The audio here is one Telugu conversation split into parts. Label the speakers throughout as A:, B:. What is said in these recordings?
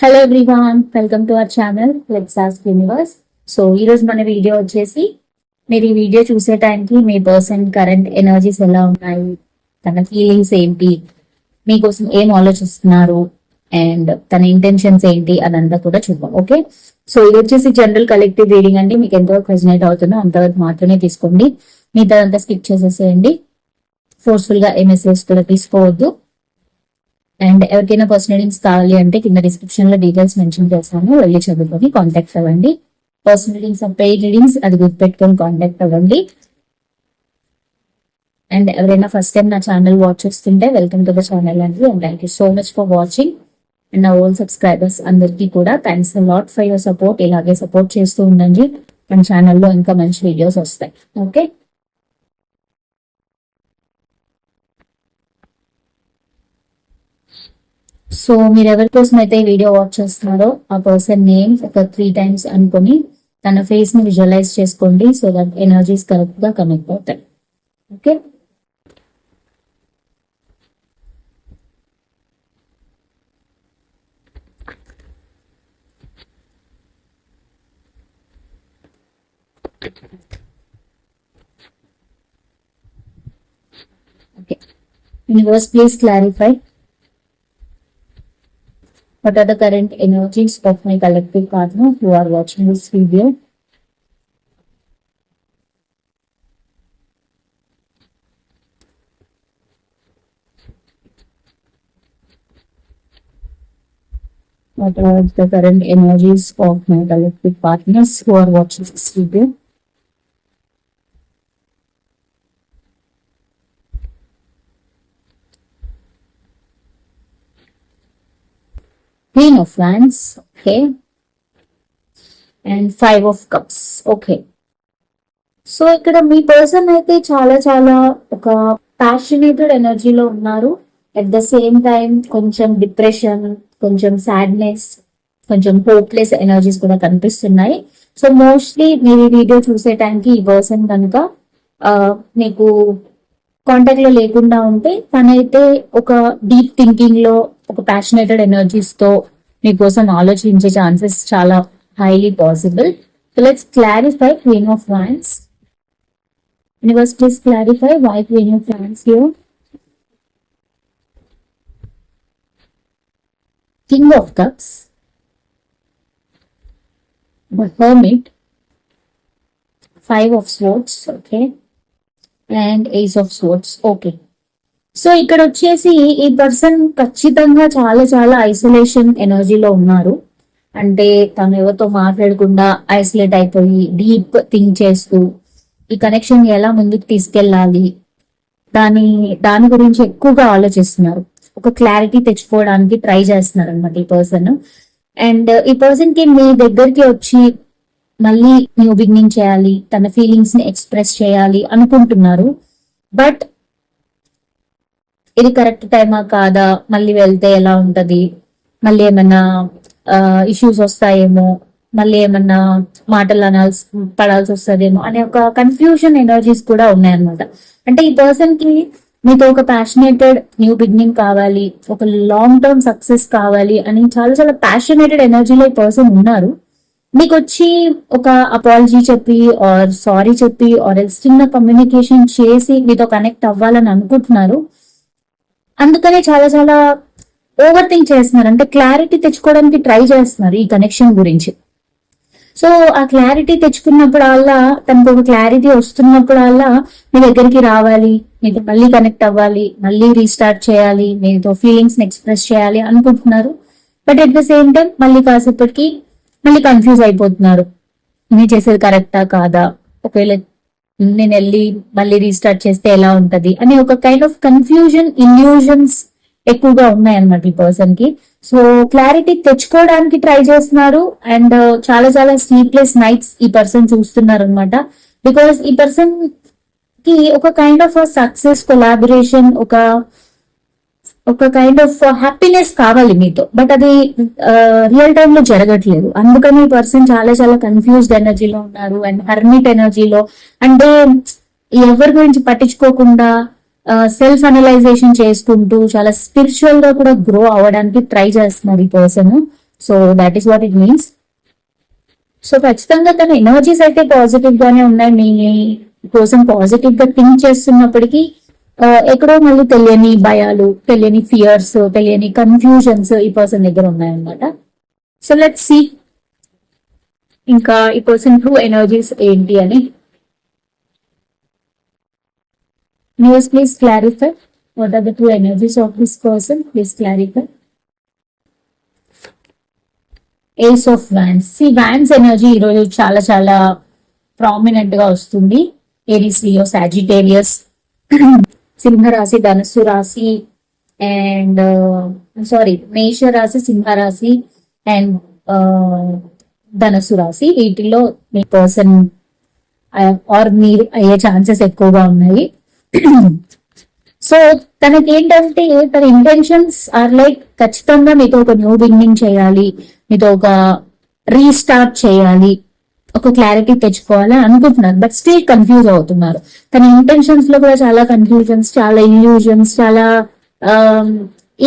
A: Hello everyone, welcome to our channel let's ask universe. So ఈ రోజు మన వీడియో వచ్చేసి, మీరు ఈ వీడియో చూసే టైంకి మీ పర్సన్ కరెంట్ ఎనర్జీస్ ఎలా ఉన్నాయి, తన ఫీలింగ్స్ ఏంటి, మీకోసం ఏం ఆలోచిస్తున్నారు అండ్ తన ఇంటెన్షన్స్ ఏంటి అదంతా కూడా చూద్దాం. ఓకే, సో ఇది వచ్చేసి జనరల్ కలెక్టివ్ రీడింగ్ అండి. మీకు ఎంతవరకు రెజనేట్ అవుతుందో అంతవరకు మాత్రమే తీసుకోండి, మిగతాదంతా స్కిప్ చేసేసేయండి. ఫోర్స్ఫుల్ గా ఏ మెసేజ్ కూడా తీసుకోవద్దు. అండ్ ఎవరికైనా పర్సనల్ రీడింగ్స్ కావాలి అంటే కింద డిస్క్రిప్షన్ లో డీటెయిల్స్ మెన్షన్ చేస్తాను, వెళ్ళి చదువుకొని కాంటాక్ట్ అవ్వండి. Personal readings and paid readings అది గుర్తుపెట్టుకొని కాంటాక్ట్ అవ్వండి. అండ్ ఎవరైనా ఫస్ట్ టైం నా ఛానల్ వాచ్ చేస్తుంటే వెల్కమ్ టు ద ఛానల్ అండి. And thank you so much for watching. And నా ఓల్డ్ సబ్స్క్రైబర్స్ అందరికీ కూడా thanks a lot for your support. ఇలాగే సపోర్ట్ చేస్తూ ఉండండి, మన ఛానల్లో ఇంకా మంచి వీడియోస్ వస్తాయి. ఓకే, సో మీరు ఎవరి కోసం అయితే ఈ వీడియో వాచ్ చేస్తున్నారో ఆ పర్సన్ నేమ్ ఒక 3 times అనుకొని తన ఫేస్ ని విజువలైజ్ చేసుకోండి, సో దట్ ఎనర్జీస్ కరెక్ట్ గా కనెక్ట్ అవుతాయి. Okay, okay. Universe please clarify what are the current energies of my collective partner who are watching this video. What are the current energies of my collective partners who are watching this video? Queen of Wands, okay, and 5 of Cups, okay. So ఇక్కడ మీ పర్సన్ అయితే చాలా చాలా ఒక ప్యాషనేటెడ్ ఎనర్జీలో ఉన్నారు. అట్ ద సేమ్ టైం కొంచెం డిప్రెషన్, కొంచెం సాడ్నెస్, కొంచెం హోప్లెస్ ఎనర్జీస్ కూడా కనిపిస్తున్నాయి. సో మోస్ట్లీ మీరు ఈ వీడియో చూసే టైంకి ఈ పర్సన్ కనుక మీకు కాంటాక్ట్ లో లేకుండా ఉంటే తనైతే ఒక డీప్ థింకింగ్ లో ఒక ప్యాషనేటెడ్ ఎనర్జీస్ తో మీకోసం ఆలోచించే ఛాన్సెస్ చాలా highly possible. So let's clarify queen of wands. Universe please clarify why queen of wands here. King of cups, the hermit, 5 of swords, okay, and ace of swords, okay. So ఇక్కడ వచ్చేసి ఈ పర్సన్ ఖచ్చితంగా చాలా చాలా ఐసోలేషన్ ఎనర్జీలో ఉన్నారు. అంటే తను ఎవరితో మాట్లాడకుండా ఐసోలేట్ అయిపోయి డీప్ థింక్ చేస్తూ ఈ కనెక్షన్ ఎలా ముందుకు తీసుకెళ్ళాలి దాని గురించి ఎక్కువగా ఆలోచిస్తున్నారు. ఒక క్లారిటీ తెచ్చుకోవడానికి ట్రై చేస్తున్నారు అనమాట ఈ పర్సన్. అండ్ ఈ పర్సన్ కి మీ దగ్గరికి వచ్చి మళ్ళీ న్యూ బిగినింగ్ చేయాలి, తన ఫీలింగ్స్ ని ఎక్స్ప్రెస్ చేయాలి అనుకుంటున్నారు. బట్ ఇది కరెక్ట్ టైమా కాదా, మళ్ళీ వెళ్తే ఎలా ఉంటది, మళ్ళీ ఏమన్నా ఇష్యూస్ వస్తాయేమో, మళ్ళీ ఏమన్నా మాటలు పడాల్సి వస్తుందేమో అనే ఒక కన్ఫ్యూజన్ ఎనర్జీస్ కూడా ఉన్నాయన్నమాట. అంటే ఈ పర్సన్ కి మీతో ఒక ప్యాషనేటెడ్ న్యూ బిగినింగ్ కావాలి, ఒక లాంగ్ టర్మ్ సక్సెస్ కావాలి అని చాలా చాలా ప్యాషనేటెడ్ ఎనర్జీలో ఈ పర్సన్ ఉన్నారు. మీకు వచ్చి ఒక అపాలజీ చెప్పి ఆర్ సారీ చెప్పి ఆర్ చిన్న కమ్యూనికేషన్ చేసి మీతో కనెక్ట్ అవ్వాలని అనుకుంటున్నారు. అందుకనే చాలా చాలా ఓవర్ థింక్ చేస్తున్నారు, అంటే క్లారిటీ తెచ్చుకోవడానికి ట్రై చేస్తున్నారు ఈ కనెక్షన్ గురించి. సో ఆ క్లారిటీ తెచ్చుకున్నప్పుడల్లా, తనకు ఒక క్లారిటీ వస్తున్నప్పుడల్లా మీ దగ్గరికి రావాలి, మీతో మళ్ళీ కనెక్ట్ అవ్వాలి, మళ్ళీ రీస్టార్ట్ చేయాలి, మీతో ఫీలింగ్స్ ని ఎక్స్ప్రెస్ చేయాలి అనుకుంటున్నారు. But at the same time మళ్ళీ కాసేపటికి మళ్ళీ కన్ఫ్యూజ్ అయిపోతున్నారు, నేను చేసేది కరెక్టా కాదా, ఒకవేళ నేను వెళ్ళి మళ్ళీ రీస్టార్ట్ చేస్తే ఎలా ఉంటది అనే ఒక కైండ్ ఆఫ్ కన్ఫ్యూజన్, ఇల్యూజన్స్ ఎక్కువగా ఉన్నాయన్నమాట ఈ పర్సన్ కి. సో క్లారిటీ తెచ్చుకోవడానికి ట్రై చేస్తున్నారు. అండ్ చాలా చాలా స్లీప్లెస్ నైట్స్ ఈ పర్సన్ చూస్తున్నారు అనమాట. బికాస్ ఈ పర్సన్ కి ఒక కైండ్ ఆఫ్ సక్సెస్, కొలాబరేషన్, ఒక కైండ్ ఆఫ్ హ్యాపీనెస్ కావాలి మీతో. బట్ అది రియల్ టైమ్ లో జరగట్లేదు. అందుకని ఈ పర్సన్ చాలా చాలా కన్ఫ్యూజ్డ్ ఎనర్జీలో ఉన్నారు అండ్ హర్మిట్ ఎనర్జీలో. అంటే ఎవరి గురించి పట్టించుకోకుండా సెల్ఫ్ అనలైజేషన్ చేసుకుంటూ చాలా స్పిరిచువల్ గా కూడా గ్రో అవ్వడానికి ట్రై చేస్తున్నారు ఈ person. So that is what it means. So ఖచ్చితంగా తన ఎనర్జీస్ అయితే పాజిటివ్ గానే ఉన్నాయి. మీ కోసం పాజిటివ్ గా థింక్ చేస్తున్నప్పటికీ ఎక్కడో మళ్ళీ తెలియని భయాలు, తెలియని ఫియర్స్, తెలియని కన్ఫ్యూజన్స్ ఈ పర్సన్ దగ్గర ఉన్నాయన్నమాట. సో లెట్స్ సీ ఇంకా ఈ పర్సన్ ట్రూ ఎనర్జీస్ ఏంటి అని. News please clarify what are the true energies of this person, please clarify. Ace of wands. See wands energy ఈరోజు చాలా చాలా ప్రామినెంట్ గా వస్తుంది. ఏరీస్, లియో, సాజిటేరియస్, సింహరాశి, ధనుస్సు రాశి అండ్ మేష రాశి, సింహ రాశి అండ్ ధనుస్సు రాశి. వీటిల్లో మీ పర్సన్ ఆర్ మీరు అయ్యే ఛాన్సెస్ ఎక్కువగా ఉన్నాయి. సో తనకి ఏంటంటే తన ఇంటెన్షన్స్ ఆర్ లైక్ ఖచ్చితంగా మీతో ఒక న్యూ బిగినింగ్ చేయాలి, మీతో ఒక రీస్టార్ట్ చేయాలి, ఒక క్లారిటీ తెచ్చుకోవాలి అనుకుంటున్నారు. బట్ స్టిల్ కన్ఫ్యూజ్ అవుతున్నారు. తన ఇంటెన్షన్స్ లో కూడా చాలా కన్ఫ్యూజన్స్, చాలా ఇల్యూజన్స్, చాలా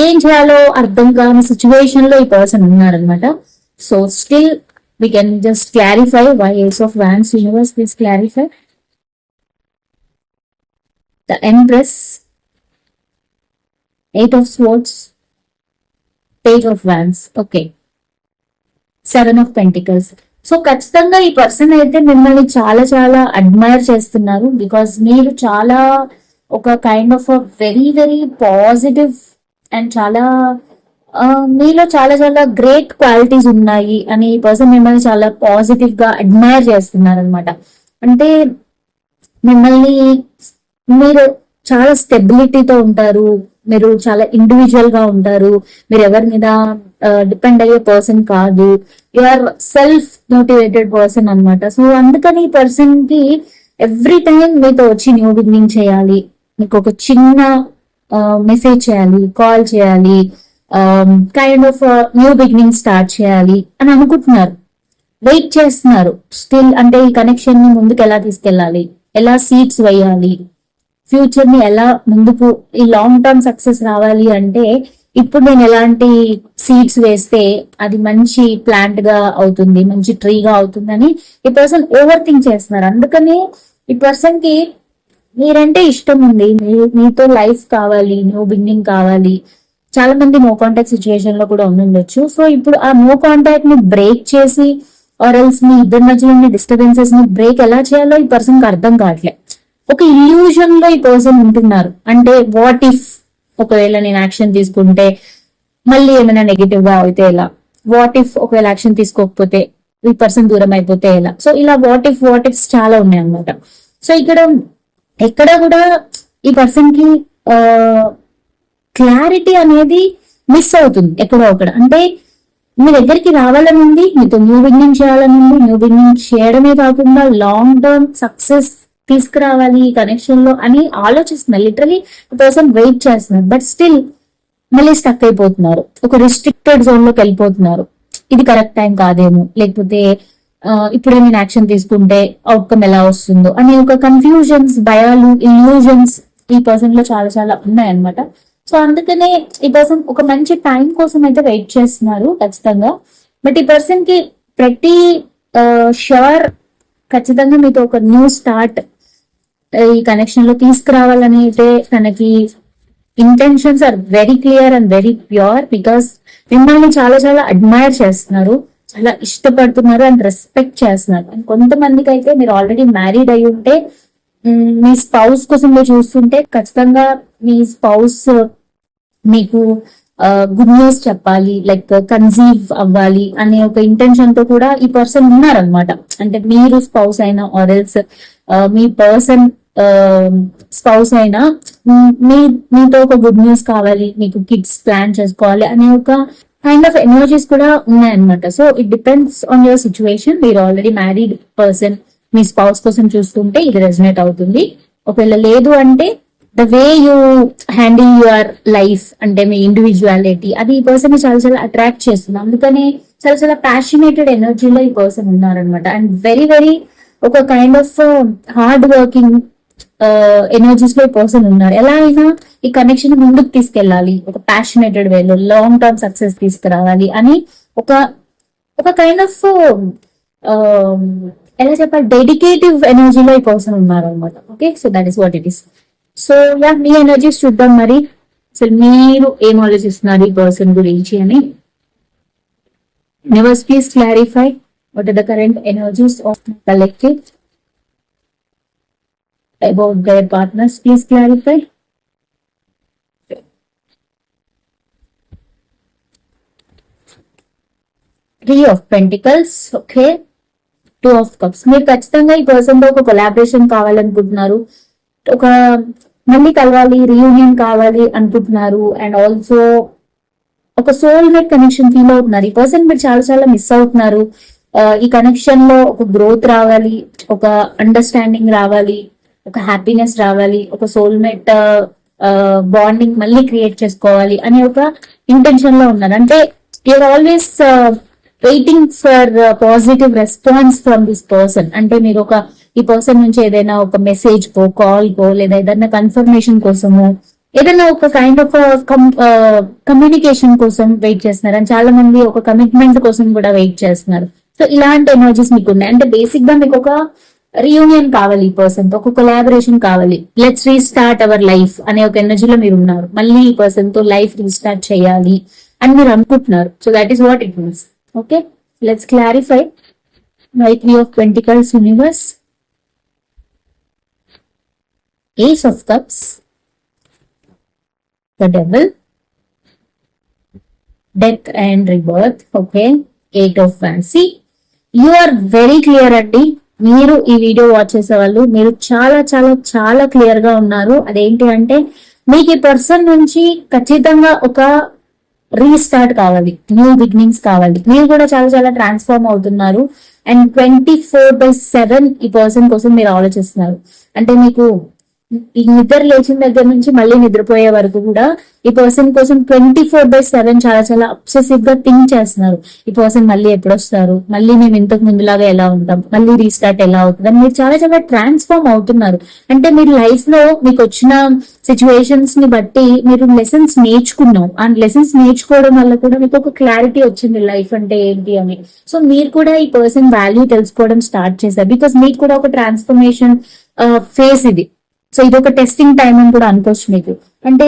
A: ఏం చేయాలో అర్థం కాని సిచ్యువేషన్ లో ఈ పర్సన్ ఉన్నారనమాట. So still we can just clarify why Ace of Wands. Universe, please clarify. The Empress, Eight of Swords, Page of Wands. Okay. Seven of Pentacles. So ఖచ్చితంగా ఈ పర్సన్ అయితే మిమ్మల్ని చాలా చాలా అడ్మైర్ చేస్తున్నారు. బికాస్ మీరు చాలా ఒక kind of very very positive and చాలా మీలో చాలా చాలా గ్రేట్ క్వాలిటీస్ ఉన్నాయి అని ఈ పర్సన్ మిమ్మల్ని చాలా పాజిటివ్ గా అడ్మైర్ చేస్తున్నారు అనమాట. అంటే మిమ్మల్ని మీరు చాలా స్టెబిలిటీతో ఉంటారు, మీరు చాలా ఇండివిజువల్ గా ఉంటారు, మీరు ఎవరి మీద డిపెండ్ అయ్యే పర్సన్ కాదు, you are self motivated person అనమాట. సో అందుకని ఈ పర్సన్ కి ఎవ్రీ టైం మీతో వచ్చి న్యూ బిగినింగ్ చేయాలి, మీకు ఒక చిన్న మెసేజ్ చేయాలి, కాల్ చేయాలి, kind of new beginning start చేయాలి అని అనుకుంటున్నారు, వెయిట్ చేస్తున్నారు స్టిల్. అంటే ఈ కనెక్షన్ ని ముందుకు ఎలా తీసుకెళ్ళాలి, ఎలా సీడ్స్ వేయాలి, ఫ్యూచర్ ని ఎలా ముందుకు, ఈ లాంగ్ టర్మ్ సక్సెస్ రావాలి అంటే ఇప్పుడు నేను ఎలాంటి సీడ్స్ వేస్తే అది మంచి ప్లాంట్ గా అవుతుంది, మంచి ట్రీగా అవుతుందని ఈ పర్సన్ ఓవర్ థింక్ చేస్తున్నారు. అందుకని ఈ పర్సన్ కి మీరంటే ఇష్టం ఉంది, మీతో లైఫ్ కావాలి, న్యూ బిగినింగ్ కావాలి. చాలా మంది నో కాంటాక్ట్ సిచ్యువేషన్ లో కూడా ఉండొచ్చు. సో ఇప్పుడు ఆ నో కాంటాక్ట్ ని బ్రేక్ చేసి ఆర్ ఎల్స్ మీ ఇద్దరి మధ్యలో డిస్టర్బెన్సెస్ ని బ్రేక్ ఎలా చేయాలో ఈ పర్సన్ కి అర్థం కావట్లే. ఒక ఇల్యూజన్ లో ఈ పర్సన్ ఉంటున్నారు. అంటే వాట్ ఇఫ్ ఒకవేళ నేను యాక్షన్ తీసుకుంటే మళ్ళీ ఏమైనా నెగిటివ్ గా అయితే ఎలా, వాట్ ఇఫ్ ఒకవేళ యాక్షన్ తీసుకోకపోతే ఈ పర్సన్ దూరం అయిపోతే ఎలా. సో ఇలా వాట్ ఇఫ్స్ చాలా ఉన్నాయి అన్నమాట. సో ఇక్కడ ఎక్కడ కూడా ఈ పర్సన్ కి క్లారిటీ అనేది మిస్ అవుతుంది ఎక్కడో అక్కడ. అంటే మీ దగ్గరికి రావాలని ఉంది, మీతో న్యూ బిగినింగ్ చేయాలని ఉంది, న్యూ బిగినింగ్ చేయడమే కాకుండా లాంగ్ టర్మ్ సక్సెస్ తీసుకురావాలి ఈ కనెక్షన్ లో అని ఆలోచిస్తున్నారు. లిటరలీ పర్సన్ వెయిట్ చేస్తున్నారు, బట్ స్టిల్ మళ్ళీ స్టక్ అయిపోతున్నారు, ఒక రిస్ట్రిక్టెడ్ జోన్ లోకి వెళ్ళిపోతున్నారు. ఇది కరెక్ట్ టైం కాదేమో, లేకపోతే ఇప్పుడే నేను యాక్షన్ తీసుకుంటే అవుట్కమ్ ఎలా వస్తుందో అనే ఒక కన్ఫ్యూజన్స్, భయాలు, ఇల్యూజన్స్ ఈ పర్సన్ లో చాలా చాలా ఉన్నాయన్నమాట. సో అందుకనే ఈ పర్సన్ ఒక మంచి టైం కోసం అయితే వెయిట్ చేస్తున్నారు ఖచ్చితంగా. బట్ ఈ పర్సన్ కి ప్రతి షూర్ ఖచ్చితంగా మీతో ఒక న్యూ స్టార్ట్ ఈ కనెక్షన్ లో తీసుకురావాలని అయితే తనకి intentions are very clear and very pure. Because మిమ్మల్ని చాలా చాలా అడ్మైర్ చేస్తున్నారు, చాలా ఇష్టపడుతున్నారు అండ్ రెస్పెక్ట్ చేస్తున్నారు. అండ్ కొంతమందికి అయితే మీరు ఆల్రెడీ మ్యారీడ్ అయి ఉంటే మీ స్పౌస్ కోసం మీరు చూస్తుంటే ఖచ్చితంగా మీ స్పౌస్ మీకు గుడ్ న్యూస్ చెప్పాలి, లైక్ కన్సీవ్ అవ్వాలి అనే ఒక ఇంటెన్షన్ తో కూడా ఈ పర్సన్ ఉన్నారనమాట. అంటే మీరు స్పౌస్ అయినా or else me person spouse అయినా మీతో ఒక గుడ్ న్యూస్ కావాలి, మీకు కిడ్స్ ప్లాన్ చేసుకోవాలి అనే ఒక కైండ్ ఆఫ్ ఎనర్జీస్ కూడా ఉన్నాయన్నమాట. So it depends on your situation. మీరు ఆల్రెడీ మ్యారీడ్ పర్సన్ మీ స్పౌస్ కోసం చూస్తుంటే ఇది రెజనేట్ అవుతుంది. ఒకవేళ లేదు అంటే the way you handle your life, అంటే మీ ఇండివిజువాలిటీ, అది ఈ పర్సన్ ని చాలా చాలా అట్రాక్ట్ చేస్తుంది. అందుకనే చాలా చాలా ప్యాషనేటెడ్ ఎనర్జీలో ఈ పర్సన్ ఉన్నారనమాట. అండ్ వెరీ వెరీ ఒక kind of hard working energies లో ఈ పర్సన్ ఉన్నారు. ఎలా అయినా ఈ కనెక్షన్ ముందుకు తీసుకెళ్ళాలి, ఒక ప్యాషనేటెడ్ వేలో లాంగ్ టర్మ్ సక్సెస్ తీసుకురావాలి అని ఒక ఒక కైండ్ ఆఫ్ ఎలా చెప్పాలి, డెడికేటివ్ ఎనర్జీలో ఈ పర్సన్ ఉన్నారు అనమాట. Okay, so that is what it is. So yeah, me energies చూద్దాం మరి. అసలు మీరు ఏం ఆలోచిస్తున్నారు ఈ పర్సన్ గురించి అని. Universe, please clarify what are the current energies of the collective about their partners. Please clarify. Three of Pentacles, okay. Two of Cups. మీరు ఖచ్చితంగా ఈ పర్సన్ తో ఒక కొలాబరేషన్ కావాలనుకుంటున్నారు, ఒక మళ్ళీ కలవాలి, రీయూనియన్ కావాలి అనుకుంటున్నారు. అండ్ ఆల్సో ఒక సోల్ మేట్ కనెక్షన్ ఫీల్ అవుతున్నారు. ఈ పర్సన్ మీరు చాలా చాలా మిస్ అవుతున్నారు. ఈ కనెక్షన్ లో ఒక గ్రోత్ రావాలి, ఒక అండర్స్టాండింగ్ రావాలి, ఒక హ్యాపీనెస్ రావాలి, ఒక సోల్ మేట్ బాండింగ్ మళ్ళీ క్రియేట్ చేసుకోవాలి అనే ఒక ఇంటెన్షన్ లో ఉన్నారు. అంటే you're always waiting for positive response from this person. అంటే మీరు ఒక ఈ పర్సన్ నుంచి ఏదైనా ఒక మెసేజ్ కో, కాల్ కో, లేదా ఏదైనా కన్ఫర్మేషన్ కోసము, ఏదైనా ఒక కైండ్ ఆఫ్ కమ్యూనికేషన్ కోసం వెయిట్ చేస్తున్నారు. అండ్ చాలా మంది ఒక కమిట్మెంట్ కోసం కూడా వెయిట్ చేస్తున్నారు. సో ఇలాంటి ఎనర్జీస్ మీకు ఉన్నాయి. అంటే బేసిక్ గా మీకు ఒక రీయూనియన్ కావాలి, ఈ పర్సన్ తో ఒక కొలాబరేషన్ కావాలి. లెట్స్ రీస్టార్ట్ అవర్ లైఫ్ అనే ఒక ఎనర్జీలో మీరు ఉన్నారు. మళ్ళీ ఈ పర్సన్ తో లైఫ్ రీస్టార్ట్ చేయాలి అని మీరు అనుకుంటున్నారు. So that is what it means. Okay, let's clarify. King of Pentacles, Universe, Ace of Cups, the Devil, Death and Rebirth. Okay, Eight of Wands. See, you are very clear అండి. మీరు ఈ వీడియో వాచ్ చేసే వాళ్ళు మీరు చాలా చాలా చాలా క్లియర్ గా ఉన్నారు. అదేంటి అంటే మీకు ఈ పర్సన్ నుంచి ఖచ్చితంగా ఒక రీస్టార్ట్ కావాలి, న్యూ బిగినింగ్స్ కావాలి. మీరు కూడా చాలా చాలా ట్రాన్స్ఫార్మ్ అవుతున్నారు. అండ్ 24/7 ఈ పర్సన్ కోసం మీరు ఆలోచిస్తున్నారు. అంటే మీకు ఈ నిద్ర లేచిన దగ్గర నుంచి మళ్ళీ నిద్రపోయే వరకు కూడా ఈ పర్సన్ కోసం 24/7 చాలా చాలా అబ్సెసివ్ గా థింక్ చేస్తున్నారు. ఈ పర్సన్ మళ్ళీ ఎప్పుడు వస్తారు, మళ్ళీ మేము ఇంతకు ముందులాగా ఎలా ఉంటాం, మళ్ళీ రీస్టార్ట్ ఎలా అవుతుంది, మీరు చాలా చాలా ట్రాన్స్ఫార్మ్ అవుతున్నారు. అంటే మీరు లైఫ్ లో మీకు వచ్చిన సిచ్యువేషన్స్ ని బట్టి మీరు లెసన్స్ నేర్చుకున్నాం. ఆ లెసన్స్ నేర్చుకోవడం వల్ల కూడా మీకు ఒక క్లారిటీ వచ్చింది లైఫ్ అంటే ఏంటి అని. సో మీరు కూడా ఈ పర్సన్ వాల్యూ తెలుసుకోవడం స్టార్ట్ చేశారు. బికాస్ మీకు కూడా ఒక ట్రాన్స్ఫర్మేషన్ ఫేస్ ఇది. సో ఇది ఒక టెస్టింగ్ టైం అని కూడా అనుకోవచ్చు మీకు. అంటే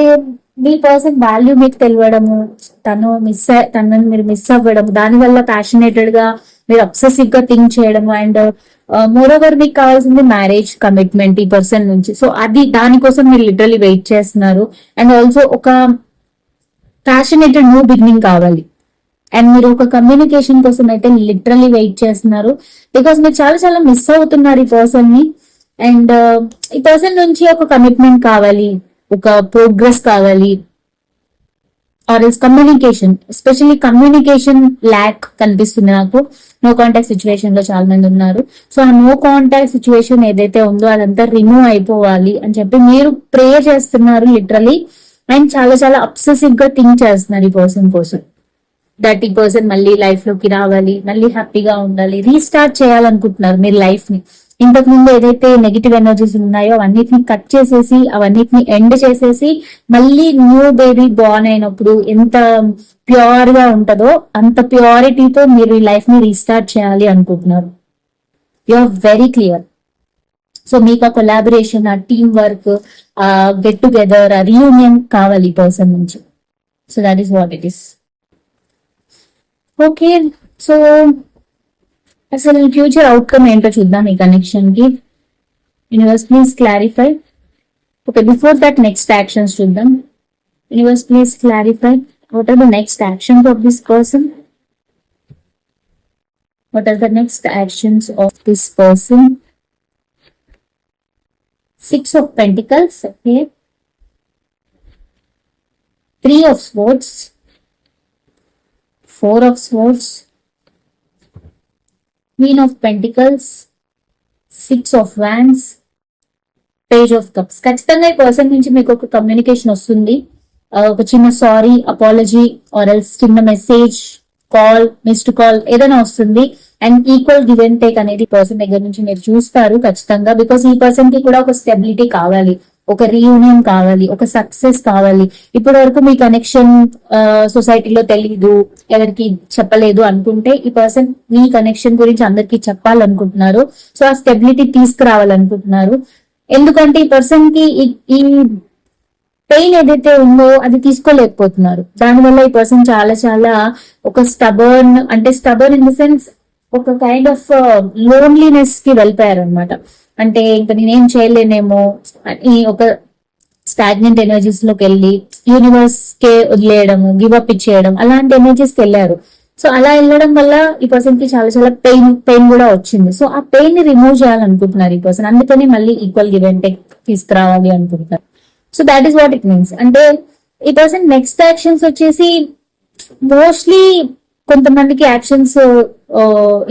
A: మీ పర్సన్ వాల్యూ మీకు తెలియడము, తనని మీరు మిస్ అవ్వడం, దానివల్ల ప్యాషనేటెడ్ గా మీరు అబ్సెసివ్ గా థింక్ చేయడము. అండ్ మోర్ ఓవర్ మీకు కావాల్సింది మ్యారేజ్ కమిట్మెంట్ ఈ పర్సన్ నుంచి. సో అది దానికోసం మీరు లిటరలీ వెయిట్ చేస్తున్నారు. అండ్ ఆల్సో ఒక ప్యాషనేటెడ్ న్యూ బిగినింగ్ కావాలి. అండ్ మీరు ఒక కమ్యూనికేషన్ కోసం అయితే లిటరలీ వెయిట్ చేస్తున్నారు. బికాస్ మీరు చాలా చాలా మిస్ అవుతున్నారు ఈ పర్సన్ ని. అండ్ ఈ పర్సన్ నుంచి ఒక కమిట్మెంట్ కావాలి, ఒక ప్రోగ్రెస్ కావాలి, or else communication, especially communication lakh కనిపిస్తుంది నాకు. నో కాంటాక్ట్ సిచ్యువేషన్ లో చాలా మంది ఉన్నారు. సో ఆ నో కాంటాక్ట్ సిచ్యువేషన్ ఏదైతే ఉందో అదంతా రిమూవ్ అయిపోవాలి అని చెప్పి మీరు ప్రే చేస్తున్నారు లిటరలీ. అండ్ చాలా చాలా అబ్సెసివ్ గా థింక్ చేస్తున్నారు ఈ పర్సన్ కోసం. దట్ ఈ పర్సన్ మళ్ళీ లైఫ్ లోకి రావాలి, మళ్ళీ హ్యాపీగా ఉండాలి, రీస్టార్ట్ చేయాలనుకుంటున్నారు మీరు లైఫ్ ని. ఇంతకు ముందు ఏదైతే నెగిటివ్ ఎనర్జీస్ ఉన్నాయో అవన్నిటిని కట్ చేసేసి, అవన్నిటిని ఎండ్ చేసేసి, మళ్ళీ న్యూ బేబీ బోర్న్ అయినప్పుడు ఎంత ప్యూర్ గా ఉంటుందో అంత ప్యూరిటీతో మీరు ఈ లైఫ్ ని రీస్టార్ట్ చేయాలి అనుకుంటున్నారు. You are very clear. So మీకు ఆ కొలాబరేషన్, ఆ టీమ్ వర్క్, ఆ గెట్ టుగెదర్, ఆ రీయూనియన్ కావాలి ఈ పర్సన్ నుంచి. So that is what it is. Okay, so అసలు ఫ్యూచర్ అవుట్కమ్ ఏంటో చూద్దాం ఈ కనెక్షన్ కి. Universe please clarify. Okay, before that next actions చూద్దాం. Universe please clarify what are the next actions of this person. What are the next actions of this person. 6 of Pentacles, okay. 3 of Swords, 4 of Swords, Queen of Pentacles, 6 of Wands, Page of Cups. ఖచ్చితంగా ఈ పర్సన్ నుంచి మీకు ఒక కమ్యూనికేషన్ వస్తుంది. ఒక చిన్న సారీ, అపాలజీ, ఆర్ ఎల్స్ చిన్న మెసేజ్, కాల్, మిస్డ్ కాల్ ఏదైనా వస్తుంది. And equal give and take అనేది పర్సన్ దగ్గర నుంచి మీరు చూస్తారు ఖచ్చితంగా. బికాస్ ఈ పర్సన్ కి కూడా ఒక స్టెబిలిటీ కావాలి. ఒక రీయూనియన్ కావాలి, ఒక సక్సెస్ కావాలి. ఇప్పటి వరకు మీ కనెక్షన్ సొసైటీలో తెలీదు, ఎవరికి చెప్పలేదు అనుకుంటే ఈ పర్సన్ మీ కనెక్షన్ గురించి అందరికి చెప్పాలనుకుంటున్నారు. సో ఆ స్టెబిలిటీ తీసుకురావాలనుకుంటున్నారు. ఎందుకంటే ఈ పర్సన్ కి ఈ పెయిన్ ఏదైతే ఉందో అది తీసుకోలేకపోతున్నారు. దానివల్ల ఈ పర్సన్ చాలా చాలా ఒక స్టబర్న్, అంటే స్టబర్న్ ఇన్ ద సెన్స్ ఒక కైండ్ ఆఫ్ లోన్లీనెస్ కి వెళ్ళిపోయారు అనమాట. అంటే ఇంకా నేనేం చేయలేనేమో అని ఒక స్టాగ్నెంట్ ఎనర్జీస్ లోకి వెళ్ళి యూనివర్స్ కే వదిలేయడము, గివ్ అప్ ఇచ్చేయడం, అలాంటి ఎనర్జీస్ కి వెళ్ళారు. సో అలా వెళ్ళడం వల్ల ఈ పర్సన్ కి చాలా చాలా పెయిన్ కూడా వచ్చింది. సో ఆ పెయిన్ ని రిమూవ్ చేయాలనుకుంటున్నారు ఈ పర్సన్. అందుకని మళ్ళీ ఈక్వల్ గివ్ అండ్ టేక్ తీసుకురావాలి అనుకుంటున్నారు. So that is what it means. అంటే ఈ పర్సన్ నెక్స్ట్ యాక్షన్స్ వచ్చేసి మోస్ట్లీ కొంతమందికి యాక్షన్స్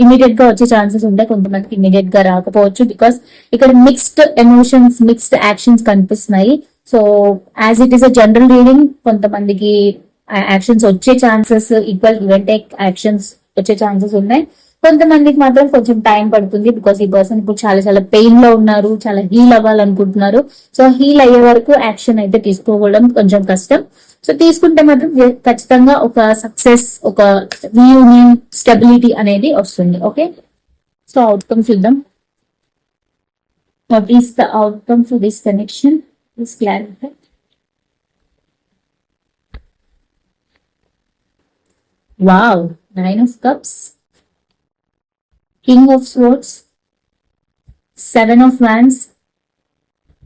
A: ఇమీడియట్ గా వచ్చే ఛాన్సెస్ ఉంటాయి, కొంతమందికి ఇమీడియట్ గా రాకపోవచ్చు. బికాస్ ఇక్కడ మిక్స్డ్ ఎమోషన్స్, మిక్స్డ్ యాక్షన్స్ కనిపిస్తున్నాయి. So as it is a general reading, కొంతమందికి యాక్షన్స్ వచ్చే chances, equal give and take actions వచ్చే ఛాన్సెస్ ఉన్నాయి. కొంతమందికి మాత్రం కొంచెం టైం పడుతుంది. బికాస్ ఈ పర్సన్ ఇప్పుడు చాలా చాలా పెయిన్ లో ఉన్నారు, చాలా హీల్ అవ్వాలనుకుంటున్నారు. సో హీల్ అయ్యే వరకు యాక్షన్ అయితే తీసుకోవడం కొంచెం కష్టం. సో తీసుకుంటే మాత్రం ఖచ్చితంగా ఒక సక్సెస్, ఒక రీయూనియన్, స్టెబిలిటీ అనేది వస్తుంది. ఓకే, సో అవుట్కమ్ చూద్దాం. What is the outcome for this connection? Please clarify. Wow, 9 of Cups, King of Swords, 7 of Wands,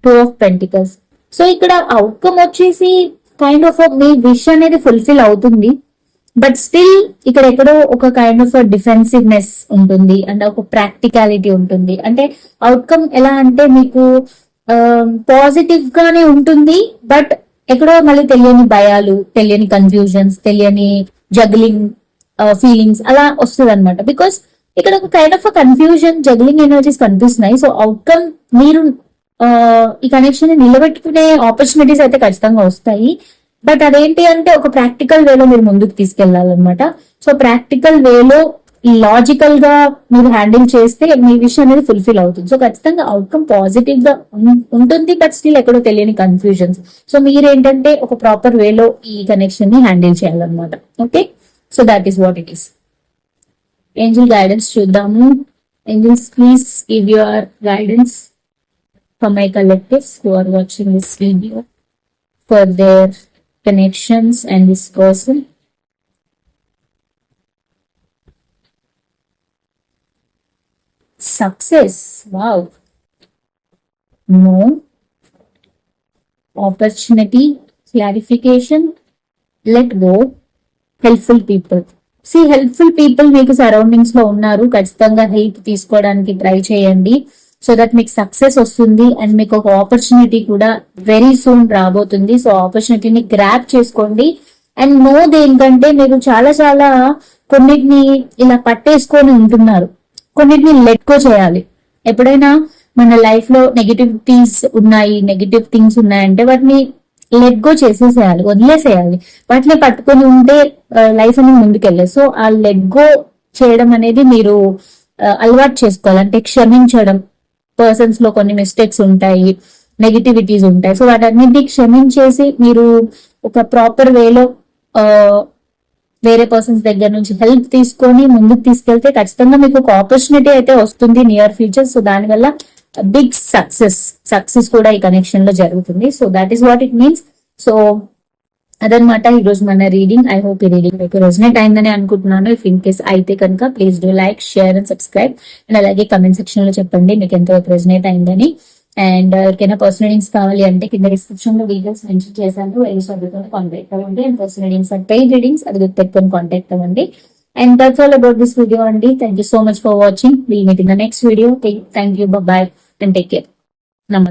A: 2 of Pentacles. So ఇక్కడ అవుట్కమ్ వచ్చేసి కైండ్ ఆఫ్ మీ విష్ అనేది ఫుల్ఫిల్ అవుతుంది. బట్ స్టిల్ ఇక్కడ ఎక్కడో ఒక కైండ్ ఆఫ్ డిఫెన్సివ్నెస్ ఉంటుంది అండ్ ఒక ప్రాక్టికాలిటీ ఉంటుంది. అంటే అవుట్కమ్ ఎలా అంటే మీకు పాజిటివ్ గానే ఉంటుంది, బట్ ఎక్కడో మళ్ళీ తెలియని భయాలు, తెలియని కన్ఫ్యూజన్స్, తెలియని జగ్లింగ్ ఫీలింగ్స్ అలా వస్తుంది అనమాట. బికాస్ ఇక్కడ ఒక kind of confusion, juggling energies కనిపిస్తున్నాయి. సో అవుట్కమ్ మీరు ఈ కనెక్షన్ ని నిలబెట్టుకునే ఆపర్చునిటీస్ అయితే ఖచ్చితంగా వస్తాయి. బట్ అదేంటి అంటే ఒక ప్రాక్టికల్ వేలో మీరు ముందుకు తీసుకెళ్లాలన్నమాట. సో ప్రాక్టికల్ వేలో లాజికల్ గా మీరు హ్యాండిల్ చేస్తే మీ విషయం అనేది ఫుల్ఫిల్ అవుతుంది. సో ఖచ్చితంగా అవుట్కమ్ పాజిటివ్ గా ఉంటుంది, బట్ స్టిల్ ఎక్కడో తెలియని కన్ఫ్యూజన్స్. సో మీరేంటంటే ఒక ప్రాపర్ వేలో ఈ కనెక్షన్ ని హ్యాండిల్ చేయాలన్నమాట. Okay, so that is what it is. Angel guidance చూద్దాము. Angels, please give your guidance for my collectives who are watching this video for their connections and this person. Success. Wow. No. Opportunity. Clarification. Let go. Helpful people. See, helpful people మీకు సరౌండింగ్స్ లో ఉన్నారు. ఖచ్చితంగా హెల్ప్ తీసుకోవడానికి ట్రై చేయండి. సో దట్ మీకు సక్సెస్ వస్తుంది అండ్ మీకు ఒక ఆపర్చునిటీ కూడా వెరీ సూన్ రాబోతుంది. సో ఆపర్చునిటీని గ్రాప్ చేసుకోండి. అండ్ నో దేనికంటే మీరు చాలా చాలా కొన్నిటిని ఇలా పట్టేసుకొని ఉంటున్నారు, కొన్నిటిని లెట్ గో చేయాలి. ఎప్పుడైనా మన లైఫ్ లో నెగిటివిటీస్ ఉన్నాయి, నెగిటివ్ థింగ్స్ ఉన్నాయంటే వాటిని లెట్ గో చేసేసేయాలి, వదిలేసేయాలి. వాటిని పట్టుకొని ఉంటే లైఫ్ అనేది ముందుకెళ్ళదు. సో ఆ లెట్ గో చేయడం అనేది మీరు అలవాటు చేసుకోవాలి. అంటే క్షమించడం, పర్సన్స్ లో కొన్ని మిస్టేక్స్ ఉంటాయి, నెగిటివిటీస్ ఉంటాయి. సో వాటన్నిటిని క్షమించేసి మీరు ఒక ప్రాపర్ వేలో వేరే పర్సన్స్ దగ్గర నుంచి హెల్ప్ తీసుకొని ముందుకు తీసుకెళ్తే ఖచ్చితంగా మీకు ఒక ఆపర్చునిటీ అయితే వస్తుంది నియర్ ఫ్యూచర్. సో దానివల్ల బిగ్ సక్సెస్ కూడా ఈ కనెక్షన్ లో జరుగుతుంది. So that is what it means. So అదనమాట ఈ రోజు మన రీడింగ్. ఐ హోప్ ఈ రీడింగ్ మీకు రెజనేట్ అయిందని అనుకుంటున్నాను. ఇఫ్ ఇన్ కేస్ అయితే కనుక please do like, share and subscribe. And అలాగే కమెంట్ సెక్షన్ లో చెప్పండి మీకు ఎంతవరకు రెజనేట్ అయిందని. అండ్ ఎవరికైనా పర్సనల్ రీడింగ్స్ కావాలి అంటే కింద డిస్క్రిప్షన్ లో డీటెయిల్స్ మెన్షన్ చేశాను. కాంటాక్ట్ అవ్వండి. And personal readings and paid readings అది గుర్తుపెట్టుకొని కాంటాక్ట్ అవ్వండి. And that's all about this video అండి. Thank you so much for watching. Will meet in the next video. Thank you, bye and take care. నమస్తే.